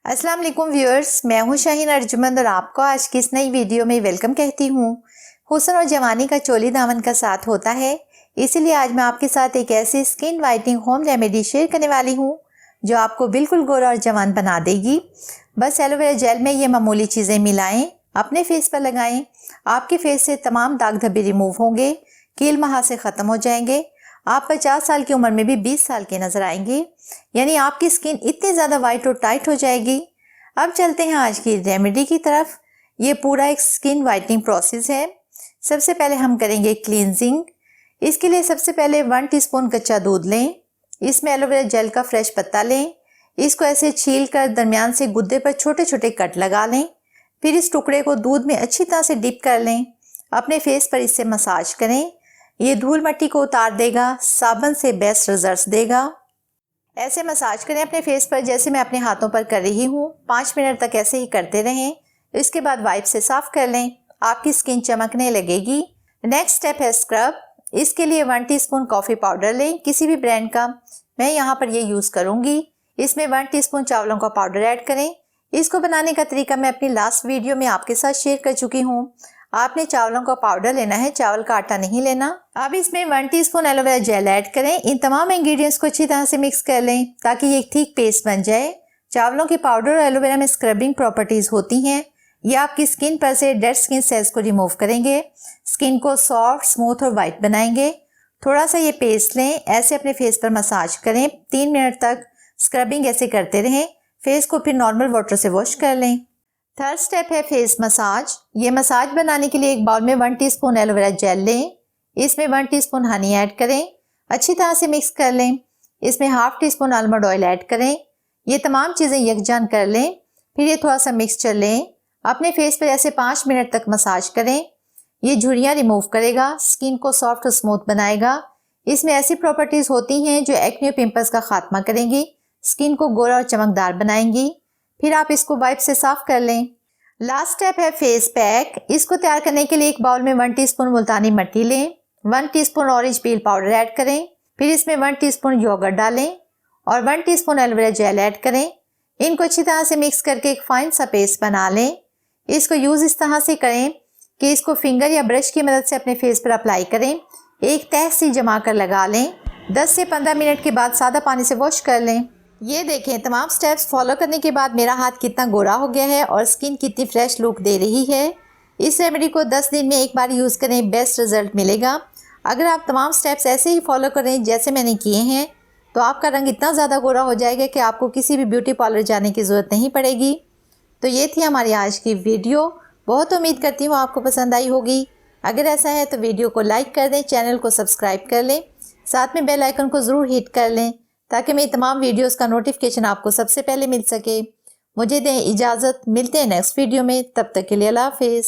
अस्सलाम वालेकुम व्यूअर्स, मैं हूं शाहीन अर्जुमंद और आपको आज की इस नई वीडियो में वेलकम कहती हूं। हुस्न और जवानी का चोली दामन का साथ होता है, इसीलिए आज मैं आपके साथ एक ऐसी skin whitening home remedy share करने वाली हूं जो आपको बिल्कुल गोरा और जवान बना देगी। बस एलोवेरा जेल में ये मामूली चीज़ें मिलाएं, अपने फेस पर लगाएं, आपके फेस से तमाम दाग धब्बे रिमूव होंगे, कील महासे ख़त्म हो जाएंगे। आप 50 साल की उम्र में भी 20 साल के नजर आएंगे, यानी आपकी स्किन इतनी ज़्यादा वाइट और टाइट हो जाएगी। अब चलते हैं आज की रेमेडी की तरफ। ये पूरा एक स्किन वाइटनिंग प्रोसेस है। सबसे पहले हम करेंगे क्लींजिंग। इसके लिए सबसे पहले 1 टीस्पून कच्चा दूध लें, इसमें एलोवेरा जेल का फ्रेश पत्ता लें, इसको ऐसे छील कर दरमियान से गुद्दे पर छोटे छोटे कट लगा लें। फिर इस टुकड़े को दूध में अच्छी तरह से डिप कर लें, अपने फेस पर इससे मसाज करें। ये धूल मिट्टी को उतार देगा, साबुन से बेस्ट रिजल्ट्स देगा। ऐसे मसाज करें अपने फेस पर जैसे मैं अपने हाथों पर कर रही हूँ। 5 मिनट तक ऐसे ही करते रहें। इसके बाद वाइप से साफ कर लें, आपकी स्किन चमकने लगेगी। नेक्स्ट स्टेप है स्क्रब। इसके लिए 1 टीस्पून कॉफ़ी पाउडर लें, किसी भी ब्रांड का। मैं यहाँ पर ये यूज़ करूँगी। इसमें 1 टीस्पून चावलों का पाउडर ऐड करें। इसको बनाने का तरीका मैं अपनी लास्ट वीडियो में आपके साथ शेयर कर चुकी हूँ। आपने चावलों का पाउडर लेना है, चावल का आटा नहीं लेना। अब इसमें 1 टीस्पून एलोवेरा जेल ऐड करें। इन तमाम इंग्रेडिएंट्स को अच्छी तरह से मिक्स कर लें ताकि ये एक थिक पेस्ट बन जाए। चावलों के पाउडर और एलोवेरा में स्क्रबिंग प्रॉपर्टीज होती हैं। ये आपकी स्किन पर से डेड स्किन सेल्स को रिमूव करेंगे, स्किन को सॉफ्ट, स्मूथ और वाइट बनाएंगे। थोड़ा सा ये पेस्ट लें, ऐसे अपने फेस पर मसाज करें। 3 मिनट तक स्क्रबिंग ऐसे करते रहें। फेस को फिर नॉर्मल वाटर से वॉश कर लें। थर्ड स्टेप है फेस मसाज। ये मसाज बनाने के लिए एक बाउल में 1 टीस्पून एलोवेरा जेल लें, इसमें 1 टीस्पून हनी ऐड करें, अच्छी तरह से मिक्स कर लें। इसमें ½ टीस्पून आलमंड ऑयल ऐड करें। ये तमाम चीज़ें यकजान कर लें। फिर ये थोड़ा सा मिक्सचर लें, अपने फेस पर ऐसे 5 मिनट तक मसाज करें। ये झुर्रियाँ रिमूव करेगा, स्किन को सॉफ्ट और स्मूथ बनाएगा। इसमें ऐसी प्रॉपर्टीज़ होती हैं जो एक्ने और पिंपल्स का खात्मा करेंगी, स्किन को गोरा और चमकदार बनाएंगी। फिर आप इसको वाइप से साफ कर लें। लास्ट स्टेप है फेस पैक। इसको तैयार करने के लिए एक बाउल में 1 टीस्पून मुल्तानी मिट्टी लें, 1 teaspoon orange peel powder add करें। फिर इसमें 1 टीस्पून योगर्ट डालें और 1 टीस्पून एलोवेरा जेल ऐड करें। इनको अच्छी तरह से मिक्स करके एक फाइन सा पेस्ट बना लें। इसको यूज़ इस तरह से करें कि इसको फिंगर या ब्रश की मदद से अपने फेस पर अप्लाई करें। एक तह सी जमा कर लगा लें। 10 से 15 मिनट के बाद सादा पानी से वॉश कर लें। ये देखें, तमाम स्टेप्स फॉलो करने के बाद मेरा हाथ कितना गोरा हो गया है और स्किन कितनी फ्रेश लुक दे रही है। इस रेमेडी को 10 दिन में एक बार यूज़ करें, बेस्ट रिजल्ट मिलेगा। अगर आप तमाम स्टेप्स ऐसे ही फॉलो करें जैसे मैंने किए हैं तो आपका रंग इतना ज़्यादा गोरा हो जाएगा कि आपको किसी भी ब्यूटी पार्लर जाने की ज़रूरत नहीं पड़ेगी। तो ये थी हमारी आज की वीडियो। बहुत उम्मीद करती हूँ आपको पसंद आई होगी। अगर ऐसा है तो वीडियो को लाइक कर दें, चैनल को सब्सक्राइब कर लें, साथ में बेल आइकन को ज़रूर हिट कर लें ताकि मेरी तमाम वीडियोस का नोटिफिकेशन आपको सबसे पहले मिल सके। मुझे दें इजाज़त, मिलते हैं नेक्स्ट वीडियो में। तब तक के लिए अल्लाह हाफिज़।